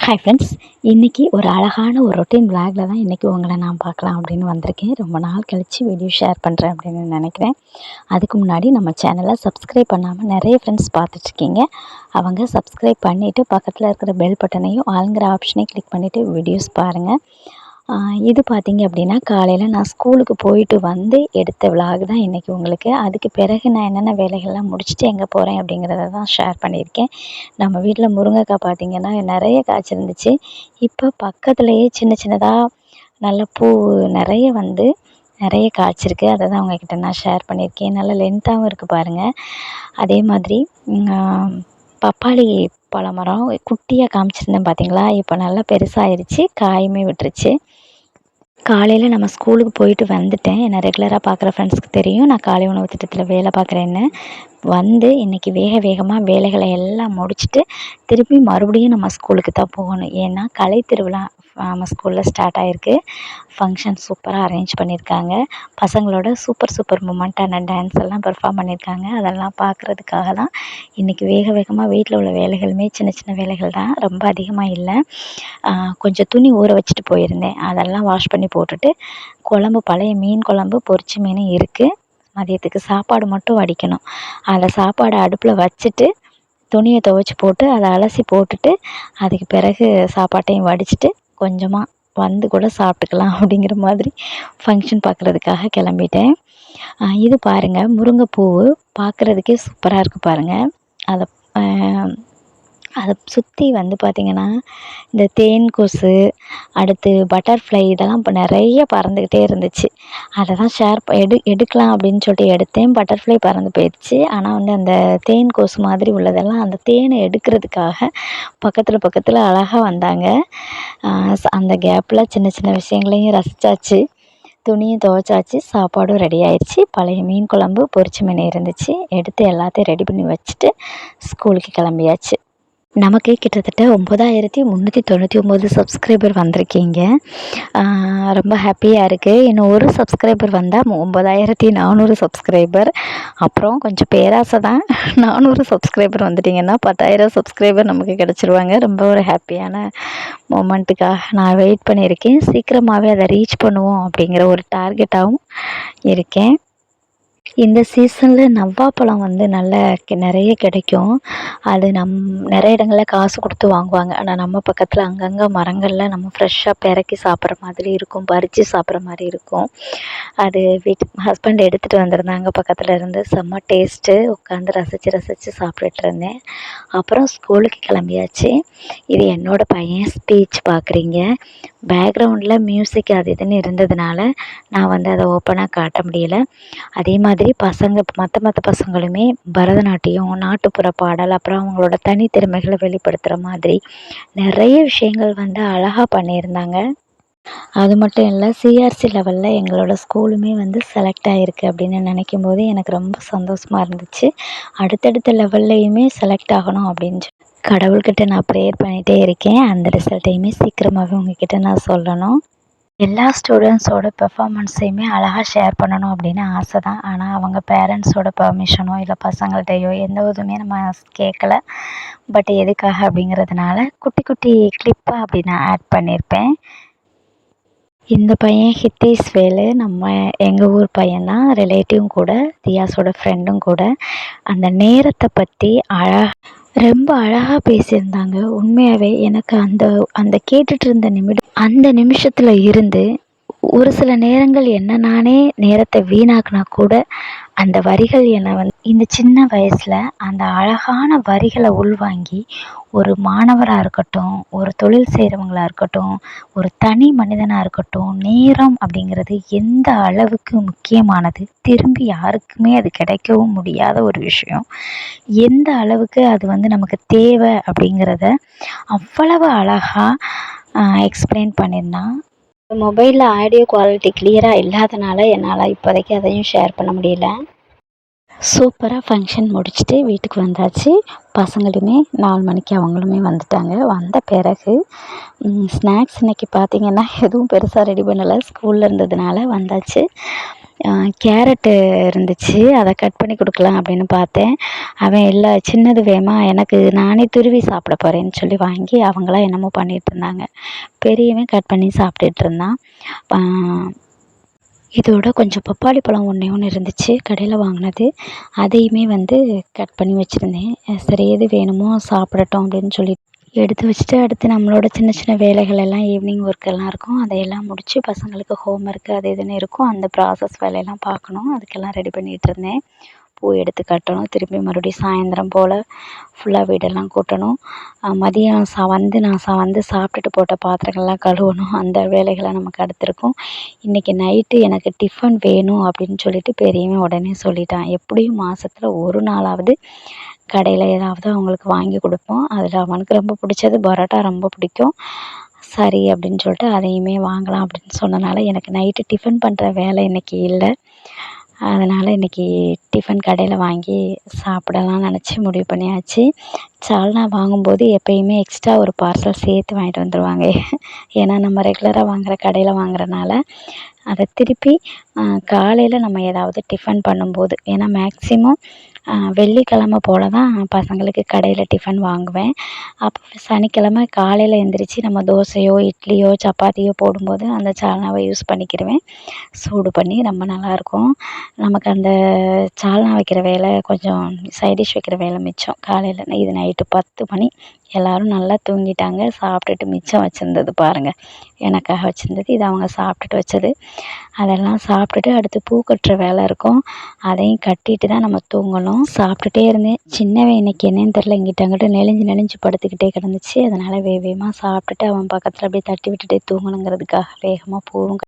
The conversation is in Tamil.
Hi friends. இன்றைக்கி ஒரு அழகான ஒரு ரொட்டீன் விளாகில் தான் இன்றைக்கி உங்களை நான் பார்க்கலாம் அப்படின்னு வந்திருக்கேன். ரொம்ப நாள் கழித்து வீடியோ ஷேர் பண்ணுறேன் அப்படின்னு நினைக்கிறேன். அதுக்கு முன்னாடி நம்ம சேனலை சப்ஸ்கிரைப் பண்ணாமல் நிறைய ஃப்ரெண்ட்ஸ் பார்த்துட்ருக்கீங்க. அவங்க சப்ஸ்கிரைப் பண்ணிவிட்டு பக்கத்தில் இருக்கிற பெல் பட்டனையும் ஆளுங்கிற ஆப்ஷனையும் கிளிக் பண்ணிவிட்டு வீடியோஸ் பாருங்கள். இது பார்த்திங்க அப்படின்னா காலையில் நான் ஸ்கூலுக்கு போயிட்டு வந்து எடுத்த விளாக் தான் இன்றைக்கி உங்களுக்கு. அதுக்கு பிறகு நான் என்னென்ன வேலைகள்லாம் முடிச்சுட்டு எங்கே போகிறேன் அப்படிங்கிறத தான் ஷேர் பண்ணியிருக்கேன். நம்ம வீட்டில் முருங்கைக்காய் பார்த்திங்கன்னா நிறைய காய்ச்சிருந்துச்சு. இப்போ பக்கத்துலேயே சின்ன சின்னதாக நல்ல பூ நிறைய நிறைய காய்ச்சிருக்கு. அதை தான் உங்ககிட்ட நான் ஷேர் பண்ணியிருக்கேன். நல்லா லென்த்தாகவும் இருக்குது பாருங்கள். அதே மாதிரி பப்பாளி பழமரம் குட்டியாக காமிச்சிருந்தேன் பார்த்திங்களா, இப்போ நல்லா பெருசாகிருச்சு, காயுமே விட்டுருச்சு. காலையில் நம்ம ஸ்கூலுக்கு போயிட்டு வந்துட்டேன். என்னை ரெகுலராக பார்க்குற ஃப்ரெண்ட்ஸ்க்கு தெரியும் நான் காலை உணவு திட்டத்தில் வேலை பார்க்குறேன்னு. இன்றைக்கி வேகமாக வேலைகளை எல்லாம் முடிச்சுட்டு திருப்பி மறுபடியும் நம்ம ஸ்கூலுக்கு தான் போகணும். ஏன்னா கலை திருவிழா நம்ம ஸ்கூலில் ஸ்டார்ட் ஆகிருக்கு. ஃபங்க்ஷன் சூப்பராக அரேஞ்ச் பண்ணியிருக்காங்க. பசங்களோட சூப்பர் மூமெண்ட்டான டான்ஸ் எல்லாம் பெர்ஃபார்ம் பண்ணியிருக்காங்க. அதெல்லாம் பார்க்குறதுக்காக தான் இன்றைக்கி வேகமாக வீட்டில் உள்ள வேலைகளுமே சின்ன சின்ன வேலைகள் தான், ரொம்ப அதிகமாக இல்லை. கொஞ்சம் துணி ஊற வச்சுட்டு போயிருந்தேன், அதெல்லாம் வாஷ் பண்ணி போட்டுட்டு பழைய மீன் குழம்பு பொரிச்ச மீன் இருக்குது. மதியத்துக்கு சாப்பாடு மட்டும் வடிக்கணும். அதை சாப்பாடு அடுப்பில் வச்சுட்டு துணியை துவைச்சி போட்டு அதை அலசி போட்டுட்டு அதுக்கு பிறகு சாப்பாட்டையும் வடிச்சிட்டு கொஞ்சமாக கூட சாப்பிட்டுக்கலாம் அப்படிங்கிற மாதிரி ஃபங்க்ஷன் பார்க்குறதுக்காக கிளம்பிட்டேன். இது பாருங்கள், முருங்கைப்பூவு பார்க்குறதுக்கே சூப்பராக இருக்குது பாருங்கள். அதை சுற்றி பார்த்திங்கன்னா இந்த தேன் கொசு, அடுத்து பட்டர்ஃப்ளை இதெல்லாம் இப்போ நிறைய பறந்துக்கிட்டே இருந்துச்சு. அதை தான் எடுக்கலாம் அப்படின்னு சொல்லிட்டு எடுத்தேன். பட்டர்ஃப்ளை பறந்து போயிடுச்சு. ஆனால் அந்த தேன் கொசு மாதிரி உள்ளதெல்லாம் அந்த தேனை எடுக்கிறதுக்காக பக்கத்தில் அழகாக வந்தாங்க. அந்த கேப்பில் சின்ன சின்ன விஷயங்களையும் ரசித்தாச்சு. துணியும் துவைச்சாச்சு, சாப்பாடும் ரெடி ஆயிடுச்சு. பழைய மீன் குழம்பு பொரிச்ச மீன் இருந்துச்சு. எடுத்து எல்லாத்தையும் ரெடி பண்ணி வச்சுட்டு ஸ்கூலுக்கு கிளம்பியாச்சு. நமக்கு கிட்டத்தட்ட 9399 சப்ஸ்கிரைபர் வந்திருக்கீங்க. ரொம்ப ஹாப்பியாக இருக்குது. இன்னும் ஒரு சப்ஸ்கிரைபர் வந்தால் 9400 சப்ஸ்கிரைபர். அப்புறம் கொஞ்சம் பேராசை தான், 400 சப்ஸ்கிரைபர் வந்துட்டிங்கன்னா 10,000 சப்ஸ்கிரைபர் நமக்கு கிடச்சிருவாங்க. ரொம்ப ஒரு ஹாப்பியான மொமெண்ட்டுக்காக நான் வெயிட் பண்ணியிருக்கேன். சீக்கிரமாகவே அதை ரீச் பண்ணுவோம் அப்படிங்கிற ஒரு டார்கெட்டாகவும் இருக்கேன். இந்த சீசனில் நவ்வாப்பழம் நிறைய கிடைக்கும். அது நிறைய இடங்களில் காசு கொடுத்து வாங்குவாங்க. ஆனால் நம்ம பக்கத்தில் அங்கங்கே மரங்களில் நம்ம ஃப்ரெஷ்ஷாக பிறக்கி சாப்பிட்ற மாதிரி இருக்கும், பறித்து சாப்பிட்ற மாதிரி இருக்கும். அது ஹஸ்பண்ட் எடுத்துகிட்டு வந்திருந்தாங்க பக்கத்தில் இருந்து. செம்ம டேஸ்ட்டு. உட்காந்து ரசித்து சாப்பிட்டுட்டு இருந்தேன். அப்புறம் ஸ்கூலுக்கு கிளம்பியாச்சு. இது என்னோடய பையன் ஸ்பீச் பார்க்குறீங்க. பேக்ரவுண்டில் மியூசிக் அது இதுன்னு இருந்ததுனால நான் அதை ஓப்பனாக காட்ட முடியலை. அதே மாதிரி மற்ற பசங்களுமே பரதநாட்டியம், நாட்டுப்புற பாடல், அப்புறம் அவங்களோட தனித்திறமைகளை வெளிப்படுத்துகிற மாதிரி நிறைய விஷயங்கள் அழகாக பண்ணியிருந்தாங்க. அது மட்டும் இல்லை, சிஆர்சி லெவலில் எங்களோட ஸ்கூலுமே செலக்ட் ஆகிருக்கு அப்படின்னு நினைக்கும் போது எனக்கு ரொம்ப சந்தோஷமாக இருந்துச்சு. அடுத்தடுத்த லெவல்லையுமே செலக்ட் ஆகணும் அப்படின்னு கடவுள்கிட்ட நான் ப்ரேயர் பண்ணிகிட்டே இருக்கேன். அந்த ரிசல்ட்டையுமே சீக்கிரமாகவே உங்ககிட்ட நான் சொல்லணும். எல்லா ஸ்டூடெண்ட்ஸோட பெர்ஃபார்மன்ஸையுமே அழகாக ஷேர் பண்ணணும் அப்படின்னு ஆசை தான். ஆனால் அவங்க பேரண்ட்ஸோட பர்மிஷனோ இல்லை பசங்கள்கிட்டையோ எந்த இதுவுமே நம்ம கேட்கல. பட் எதுக்காக அப்படிங்கிறதுனால குட்டி கிளிப்பாக அப்படி நான் ஆட் பண்ணியிருப்பேன். இந்த பையன் ஹித்தேஷ் வேலு, எங்கள் ஊர் பையன்தான், ரிலேட்டிவும் கூட, தியாஸோட ஃப்ரெண்டும் கூட. அந்த நேரத்தை பற்றி ரொம்ப அழகாக பேசியிருந்தாங்க. உண்மையாகவே எனக்கு அந்த கேட்டுட்டு இருந்த அந்த நிமிஷத்தில் இருந்து ஒரு சில நேரங்கள் என்ன நானே நேரத்தை வீணாக்குனா கூட அந்த வரிகள் என்னை இந்த சின்ன வயசில் அந்த அழகான வரிகளை உள்வாங்கி ஒரு மாணவராக இருக்கட்டும், ஒரு தொழில் செய்கிறவங்களாக இருக்கட்டும், ஒரு தனி மனிதனாக இருக்கட்டும், நேரம் அப்படிங்கிறது எந்த அளவுக்கு முக்கியமானது, திரும்பி யாருக்குமே அது கிடைக்கவும் முடியாத ஒரு விஷயம், எந்த அளவுக்கு அது நமக்கு தேவை அப்படிங்கிறத அவ்வளவு அழகாக எக்ஸ்பிளைன் பண்ணியிருந்தான். மொபைலில் ஆடியோ குவாலிட்டி கிளியராக இல்லாதனால என்னால் இப்போதைக்கு அதையும் ஷேர் பண்ண முடியல. சூப்பராக ஃபங்க்ஷன் முடிச்சுட்டு வீட்டுக்கு வந்தாச்சு. பசங்களுமே 4 மணிக்கு அவங்களுமே வந்துட்டாங்க. வந்த பிறகு ஸ்நாக்ஸ் இன்றைக்கி பார்த்திங்கன்னா எதுவும் பெருசாக ரெடி பண்ணலை, ஸ்கூலில் இருந்ததுனால வந்தாச்சு. கேரட்டு இருந்துச்சு, அதை கட் பண்ணி கொடுக்கலாம் அப்படின்னு பார்த்தேன். அவன் இல்லை சின்னது வேமா எனக்கு நானே துருவி சாப்பிட போகிறேன்னு சொல்லி வாங்கி அவங்களா என்னமோ பண்ணிகிட்ருந்தாங்க. பெரியவன் கட் பண்ணி சாப்பிட்டுட்ருந்தான். இதோட கொஞ்சம் பப்பாளி பழம் ஒன்றே ஒன்று இருந்துச்சு கடையில் வாங்கினது. அதையுமே கட் பண்ணி வச்சுருந்தேன். சரி எது வேணுமோ சாப்பிடட்டும் அப்படின்னு சொல்லி எடுத்து வச்சுட்டு, அடுத்து நம்மளோட சின்ன சின்ன வேலைகள் எல்லாம் ஈவினிங் ஒர்க்கெல்லாம் இருக்கும். அதையெல்லாம் முடித்து பசங்களுக்கு ஹோம் ஒர்க்கு அது இதுன்னு இருக்கும். அந்த ப்ராசஸ் வேலையெல்லாம் பார்க்கணும். அதுக்கெல்லாம் ரெடி பண்ணிகிட்ருந்தேன். பூ எடுத்து கட்டணும். திருப்பி மறுபடியும் சாயந்தரம் போல் ஃபுல்லாக வீடெல்லாம் கூட்டணும். மதியம் நான் சாப்பிட்டுட்டு போட்ட பாத்திரங்கள்லாம் கழுவணும். அந்த வேலைகள்லாம் நமக்கு அடுத்திருக்கும். இன்றைக்கி நைட்டு எனக்கு டிஃபன் வேணும் அப்படின்னு சொல்லிட்டு பெரியவன் உடனே சொல்லிட்டான். எப்படியும் மாதத்துல ஒரு நாளாவது கடையில் ஏதாவது அவங்களுக்கு வாங்கி கொடுப்போம். அதில் அவனுக்கு ரொம்ப பிடிச்சது பரோட்டா ரொம்ப பிடிக்கும். சரி அப்படின்னு சொல்லிட்டு அதையுமே வாங்கலாம் அப்படின்னு சொன்னனால எனக்கு நைட்டு டிஃபன் பண்ணுற வேலை இன்றைக்கி இல்லை. அதனால் இன்றைக்கி டிஃபன் கடையில் வாங்கி சாப்பிடலாம்னு நினச்சி முடிவு பண்ணியாச்சு. சால்னா வாங்கும்போது எப்பயுமே எக்ஸ்ட்ரா ஒரு பார்சல் சேர்த்து வாங்கிட்டு வந்துடுவாங்க. ஏன்னா நம்ம ரெகுலராக வாங்குகிற கடையில் வாங்குறனால அதை திருப்பி காலையில் நம்ம ஏதாவது டிஃபன் பண்ணும்போது, ஏன்னா மேக்ஸிமம் வெள்ளிக்கிழமை போல் தான் பசங்களுக்கு கடையில் டிஃபன் வாங்குவேன். அப்போ சனிக்கிழமை காலையில் எந்திரிச்சு நம்ம தோசையோ இட்லியோ சப்பாத்தியோ போடும்போது அந்த சால்னாவை யூஸ் பண்ணிக்கிடுவேன். சூடு பண்ணி ரொம்ப நல்லாயிருக்கும். நமக்கு அந்த சால்னா வைக்கிற வேலை கொஞ்சம் சைடிஷ் வைக்கிற வேலை மிச்சம். காலையில் இது நைட்டு 10 மணி எல்லோரும் நல்லா தூங்கிட்டாங்க. சாப்பிட்டுட்டு மிச்சம் வச்சுருந்தது பாருங்கள், எனக்காக வச்சுருந்தது. இது அவங்க சாப்பிட்டுட்டு வச்சது. அதெல்லாம் சாப்பிட்டுட்டு அடுத்து பூ கட்டுற வேலை இருக்கும். அதையும் கட்டிட்டு தான் நம்ம தூங்கணும். சாப்பிட்டுட்டே இருந்தேன். சின்னவன் இன்றைக்கி என்னன்னு தெரில இங்கிட்ட அங்கிட்ட நெளிஞ்சு படுத்துக்கிட்டே கிடந்துச்சு. அதனால் வேகமாக சாப்பிட்டுட்டு அவன் பக்கத்தில் அப்படியே தட்டி விட்டுட்டே தூங்கணுங்கிறதுக்காக வேகமாக பூவும்